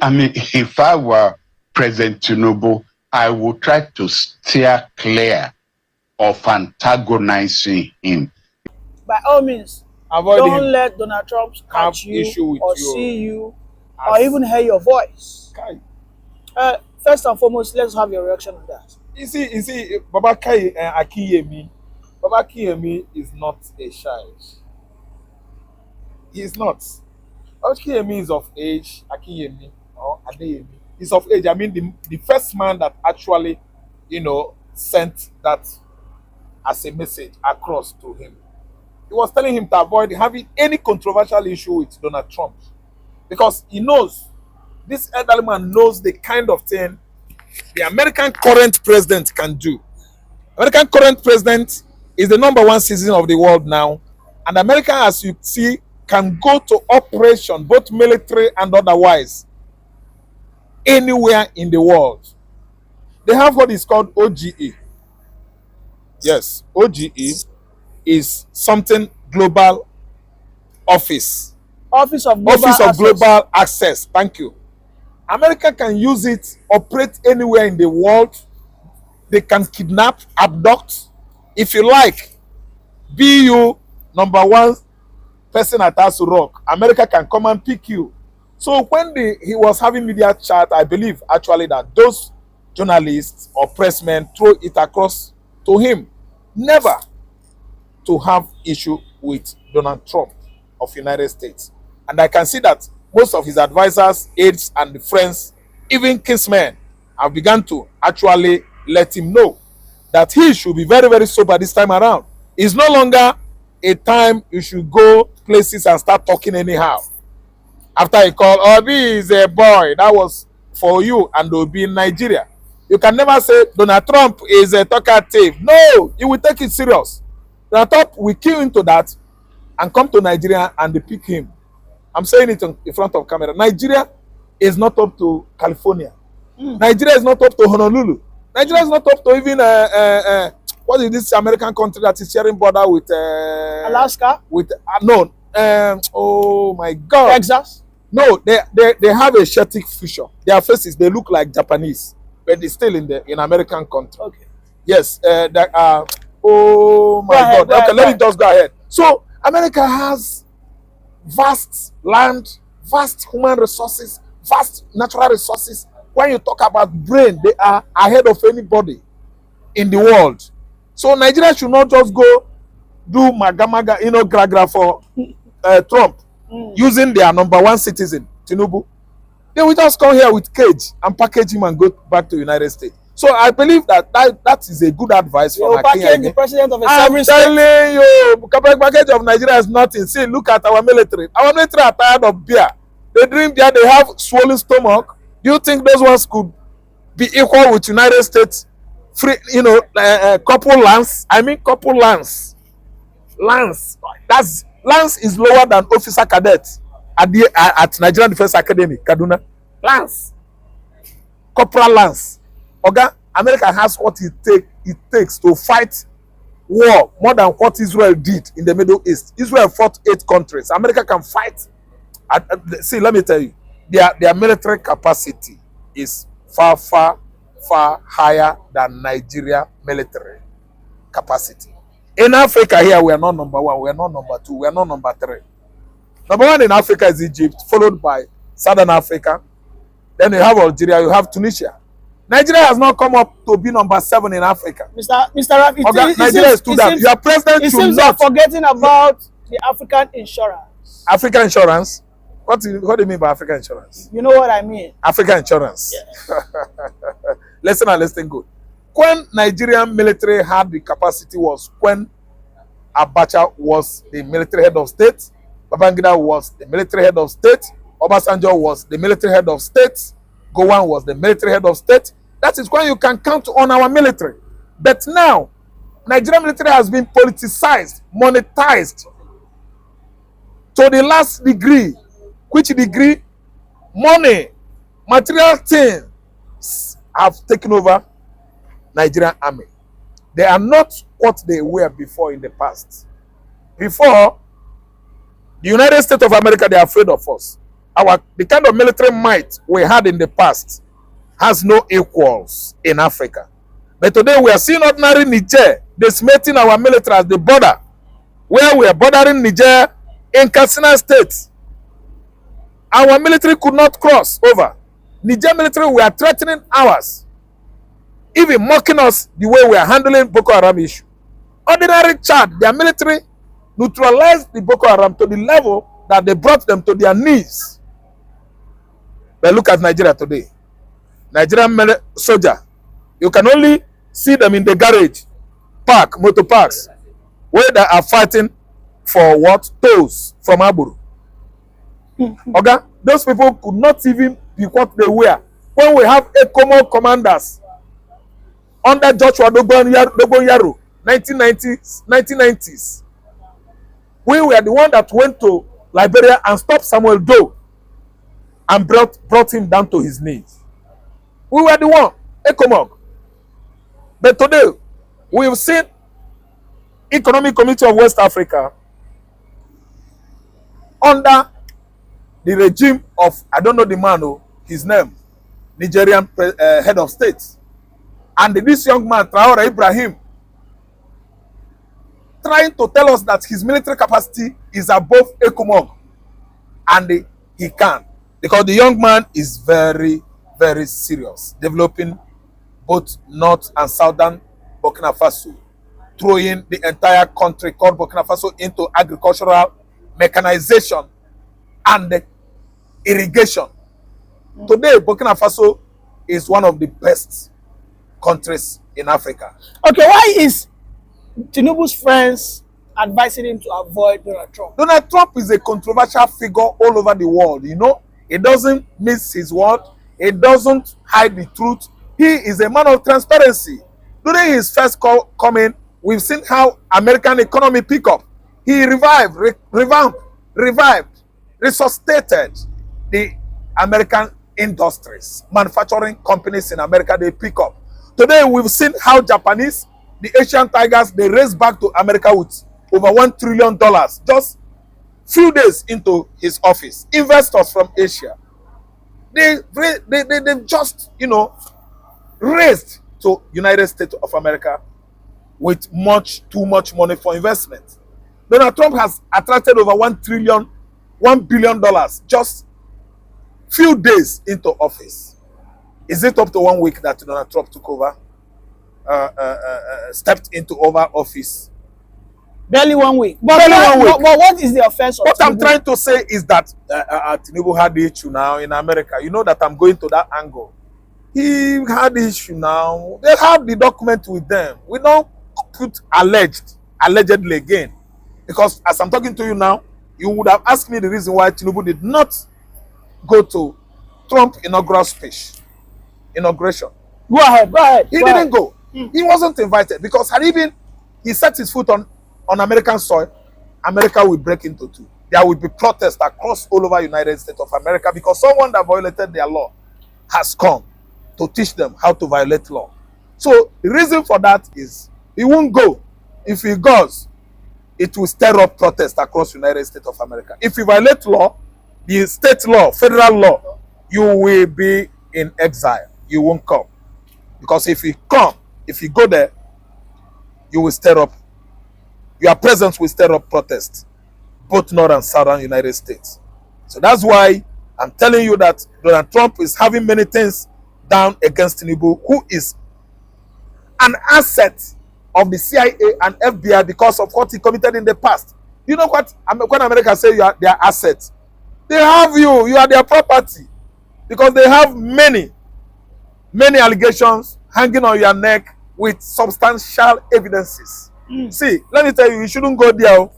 I mean, if I were President Tinubu, I would try to steer clear of antagonizing him. By all means, Don't let Donald Trump catch you or see you or even hear your voice. First and foremost, let's have your reaction on that. You see, Baba Akiyemi is not a child. He is not. Akiyemi is of age. Akiyemi or Adeyemi is of age. I mean, the first man that actually, sent that as a message across to him. He was telling him to avoid having any controversial issue with Donald Trump because he knows, this elderly man knows the kind of thing the American current president can do. American current president is the #1 citizen of the world now, and America, as you see, can go to operation, both military and otherwise, anywhere in the world. They have what is called OGE. Yes, OGE is something global office. Office of Global Access. Thank you. America can use it, operate anywhere in the world. They can kidnap, abduct. If you like, be you #1 person at Aso Rock, America can come and pick you. So when he was having media chat, I believe actually that those journalists or pressmen throw it across to him. Never to have issue with Donald Trump of United States. And I can see that most of his advisors, aides, and friends, even kinsmen, have begun to actually let him know that he should be very, very sober this time around. It's no longer a time you should go places and start talking anyhow. After he called, Obi is a boy, that was for you and Obi in Nigeria. You can never say Donald Trump is a talkative. No, you will take it serious. Donald Trump will kill into that and come to Nigeria and they pick him. I'm saying it in front of camera. Nigeria is not up to California. Nigeria is not up to Honolulu. Nigeria is not up to even what is this American country that is sharing border with Alaska? With oh my God, Texas? No, they have a Celtic future. Their faces, they look like Japanese, but they're still in American country. Okay. Yes. Oh my God. Okay, let me just go ahead. So America has vast land, vast human resources, vast natural resources. When you talk about brain, they are ahead of anybody in the world. So Nigeria should not just go do maga, gra for Trump, using their #1 citizen, Tinubu. They will just come here with cage and package him and go back to the United States. So I believe that is a good advice for the president of a I'm telling you, package of Nigeria is nothing. See, look at our military. Our military are tired of beer. They drink beer, they have swollen stomach. Do you think those ones could be equal with United States? Free, couple lance. I mean, couple lance. Lance. Lance is lower than officer cadet at Nigerian Defense Academy, Kaduna. Lance. Corporal lance. Okay? America has what it takes to fight war more than what Israel did in the Middle East. Israel fought 8 countries. America can fight. See, let me tell you, their military capacity is far higher than Nigeria military capacity. In Africa here, we are not #1, we are not #2, we are not #3. #1 in Africa is Egypt, followed by Southern Africa. Then you have Algeria, you have Tunisia. Nigeria has not come up to be #7 in Africa. Mr. Rafi, Nigeria is too that. Your president should not. Forgetting about the African insurance. African insurance? What do you mean by African insurance? You know what I mean. African insurance. Yeah. Listen good. When Nigerian military had the capacity was when Abacha was the military head of state, Babangida was the military head of state, Obasanjo was the military head of state, Gowon was the military head of state. That is when you can count on our military. But now, Nigerian military has been politicized, monetized to the last degree. Which degree? Money, material things have taken over Nigerian army. They are not what they were before in the past. Before, the United States of America, they are afraid of us. the kind of military might we had in the past has no equals in Africa. But today we are seeing ordinary Niger decimating our military at the border, where we are bordering Niger in Katsina State. Our military could not cross over. Niger military were threatening ours, even mocking us the way we are handling Boko Haram issue. Ordinary Chad, their military neutralized the Boko Haram to the level that they brought them to their knees. But look at Nigeria today. Nigerian soldier, you can only see them in the garage, motor parks, where they are fighting for what? Tolls from Aburu. Okay? Those people could not even be what they were. When we have Ekpa commanders under Joshua Dogon-Yaro, 1990s, we were the one that went to Liberia and stopped Samuel Doe and brought him down to his knees. We were the one, Ekpa. But today, we've seen Economic Community of West Africa under the regime of, I don't know the man, his name, Nigerian head of state. And this young man, Traore Ibrahim, trying to tell us that his military capacity is above Ekpa. And he can. Because the young man is very, very serious, developing both north and southern Burkina Faso, throwing the entire country called Burkina Faso into agricultural mechanization and irrigation. Today, Burkina Faso is one of the best countries in Africa. Okay, why is Tinubu's friends advising him to avoid Donald Trump? Donald Trump is a controversial figure all over the world, you know. He doesn't miss his word. He doesn't hide the truth. He is a man of transparency. During his first coming, we've seen how American economy pick up. He revamped, resuscitated the American industries, manufacturing companies in America, they pick up. Today, we've seen how Japanese, the Asian tigers, they race back to America with over $1 trillion just few days into his office. Investors from Asia, they've just, raised to United States of America with too much money for investment. Donald Trump has attracted over $1 billion just few days into office. Is it up to 1 week that Donald Trump took over, stepped into Oval Office? Barely 1 week. Barely 1 week. But what is the offense of What Tinubu? I'm trying to say is that Tinubu had the issue now in America. You know that I'm going to that angle. He had the issue now. They have the document with them. We don't put allegedly again. Because as I'm talking to you now, you would have asked me the reason why Tinubu did not go to Trump's inauguration. Go ahead. He didn't go. He wasn't invited because had he set his foot on American soil, America will break into two. There will be protests across all over United States of America because someone that violated their law has come to teach them how to violate law. So the reason for that is he won't go. If he goes, it will stir up protests across United States of America. If you violate law, the state law, federal law, you will be in exile. You won't come. Because if you come, if you go there, you will stir up, your presence will stir up protests, both north and southern United States. So that's why I'm telling you that Donald Trump is having many things down against Tinubu, who is an asset of the CIA and FBI because of what he committed in the past. You know what? When America say you are their assets, they have you. You are their property because they have many allegations hanging on your neck with substantial evidences. See, let me tell you, you shouldn't go there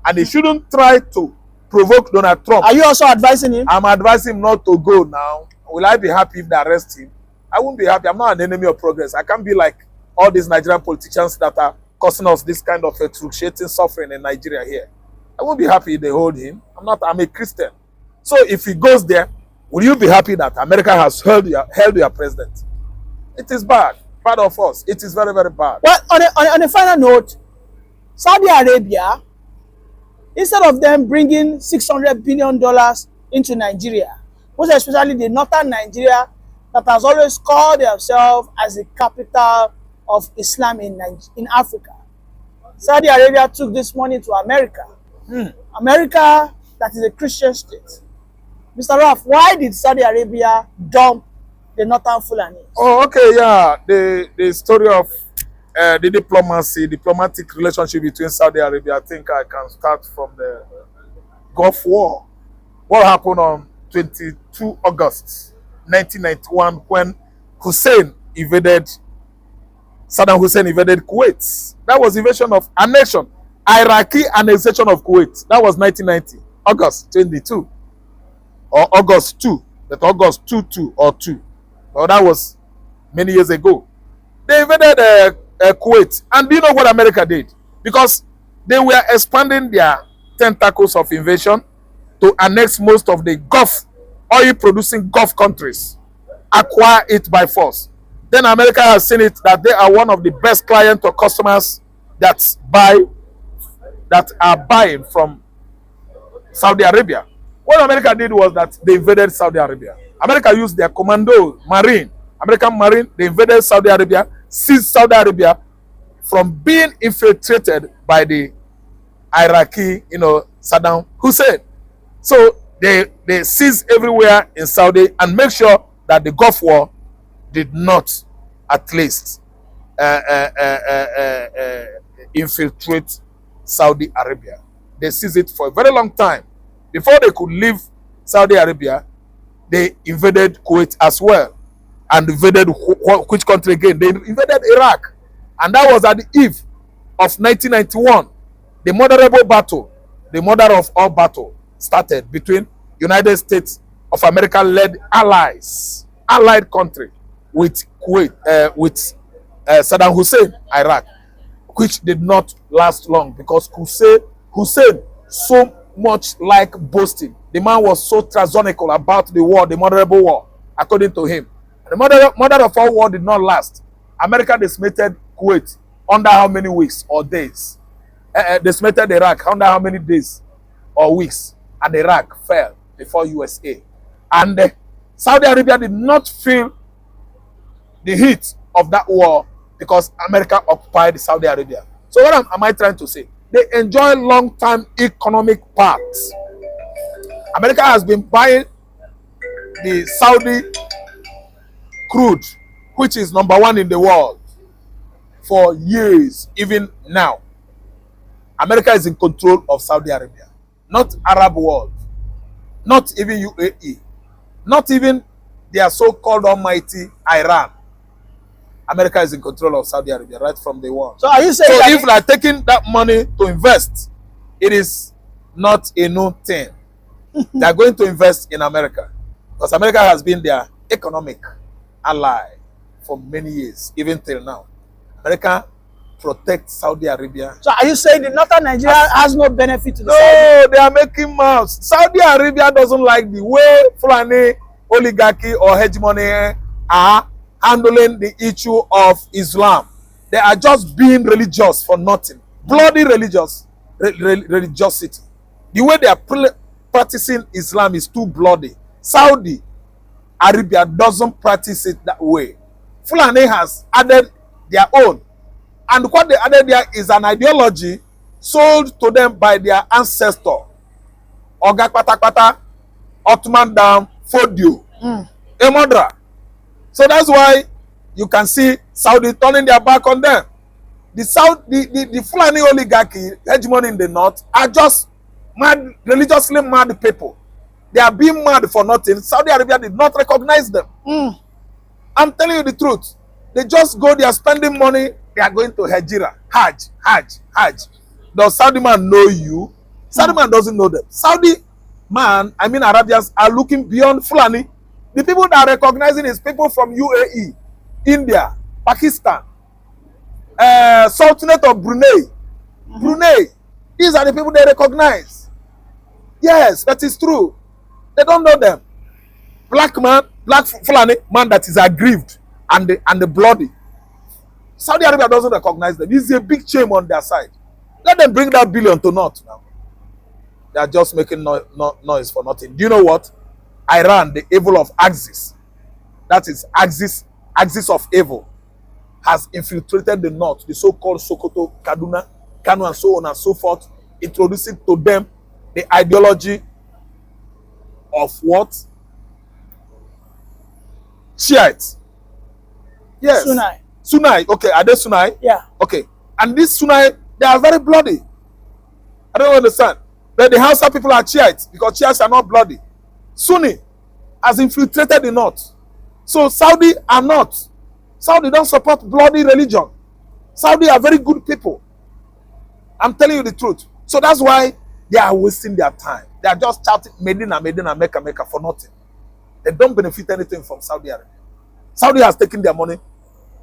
and you shouldn't try to provoke Donald Trump. Are you also advising him? I'm advising him not to go now. Will I be happy if they arrest him? I won't be happy. I'm not an enemy of progress. I can't be like all these Nigerian politicians that are causing us this kind of excruciating suffering in Nigeria here. I won't be happy if they hold him. I'm a Christian. So if he goes there, will you be happy that America has held your president? It is bad. Bad of us. It is very, very bad. Well, on a final note, Saudi Arabia, instead of them bringing $600 billion into Nigeria, most especially the northern Nigeria that has always called themselves as the capital of Islam in Africa. Saudi Arabia took this money to America. America, that is a Christian state. Mr. Raf, why did Saudi Arabia dump the northern Fulani? Oh, okay, yeah. The story of the diplomatic relationship between Saudi Arabia, I think I can start from the Gulf War. What happened on 22 August 1991 when Saddam Hussein invaded Kuwait. That was invasion of a nation. Iraqi annexation of Kuwait. That was 1990, August 22. Or August 2. That August 2 or 2. Well, that was many years ago. They invaded Kuwait. And do you know what America did? Because they were expanding their tentacles of invasion to annex most of the Gulf, oil-producing Gulf countries, acquire it by force. Then America has seen it that they are one of the best clients or customers that are buying from Saudi Arabia. What America did was that they invaded Saudi Arabia. America used their American Marine, they invaded Saudi Arabia, seized Saudi Arabia from being infiltrated by the Iraqi, Saddam Hussein. So they seized everywhere in Saudi and make sure that the Gulf War did not, at least, infiltrate Saudi Arabia. They seized it for a very long time. Before they could leave Saudi Arabia, they invaded Kuwait as well. And invaded which country again? They invaded Iraq. And that was at the eve of 1991. The motherable battle, the mother of all battle, started between United States of America-led allied country with Kuwait, with Saddam Hussein, Iraq, which did not last long because Hussein so much like boasting. The man was so tyrannical about the war, the motherable war, according to him. The mother of all war did not last. America decimated Kuwait under how many weeks or days? Decimated Iraq under how many days or weeks? And Iraq fell before USA. And Saudi Arabia did not feel the heat of that war because America occupied Saudi Arabia. So what am I trying to say? They enjoy long-term economic paths. America has been buying the Saudi crude, which is #1 in the world, for years, even now. America is in control of Saudi Arabia, not Arab world, not even UAE, not even their so-called almighty Iran. America is in control of Saudi Arabia right from day one. So are you saying if they are taking that money to invest, it is not a new thing. They are going to invest in America because America has been their economic ally for many years, even till now. America protects Saudi Arabia. So are you saying the northern Nigeria has no benefit to the No, they are making mouse. Saudi Arabia doesn't like the way Fulani oligarchy or hegemony are handling the issue of Islam. They are just being religious for nothing. Bloody religiosity. The way they are practicing Islam is too bloody. Saudi Arabia doesn't practice it that way. Fulani has added their own. And what they added there is an ideology sold to them by their ancestor. Oga Patakpata, Ottoman Dam, Fodio, Emodra. So that's why you can see Saudi turning their back on them. The Fulani oligarchy, hegemony in the north, are just mad, religiously mad people. They are being mad for nothing. Saudi Arabia did not recognize them. I'm telling you the truth. They just go, they are spending money, they are going to Hajj. Does Saudi man know you? Saudi man doesn't know them. Arabians are looking beyond Fulani. The people that are recognizing is people from UAE, India, Pakistan, Sultanate of Brunei. Brunei. These are the people they recognize. Yes, that is true. They don't know them. Black Fulani man that is aggrieved and the bloody. Saudi Arabia doesn't recognize them. It's a big shame on their side. Let them bring that billion to naught now. They are just making noise for nothing. Do you know what? Iran, the evil of Axis, that is axis of evil, has infiltrated the north, the so-called Sokoto, Kaduna, Kano, and so on and so forth, introducing to them the ideology of what? Shiites. Yes. Sunai. Sunai. Okay, are they Sunai? Yeah. Okay. And these Sunai, they are very bloody. I don't understand. But the Hausa people are Shiites because Shiites are not bloody. Sunni has infiltrated the north. So Saudi are not. Saudi don't support bloody religion. Saudi are very good people. I'm telling you the truth. So that's why they are wasting their time. They are just shouting Medina, Medina, Mecca, Mecca for nothing. They don't benefit anything from Saudi Arabia. Saudi has taken their money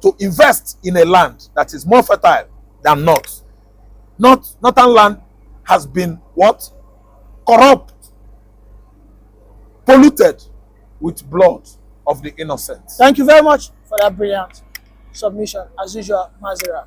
to invest in a land that is more fertile than North. Northern land has been what? Corrupt, polluted with blood of the innocent. Thank you very much for that brilliant submission. As usual, Mazira.